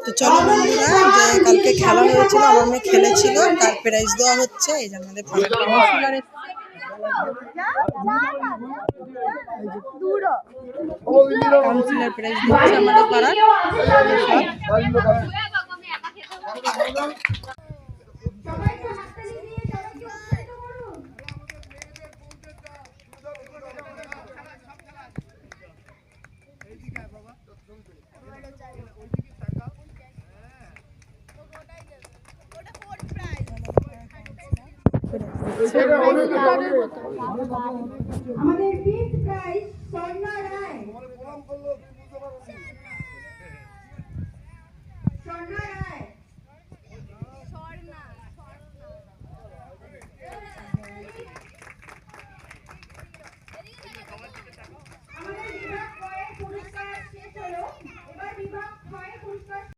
তো চলো বন্ধুরা, যে কালকে খেলা হয়েছিল, আমার মেয়ে খেলেছিল, তার প্রাইজ দেওয়া হচ্ছে। এই যে আমাদের কাউন্সিলর প্রাইজ দিচ্ছে আমাদের পাড়ার। আমাদের ফিফথ প্রাইজ স্বর্ণা রায়।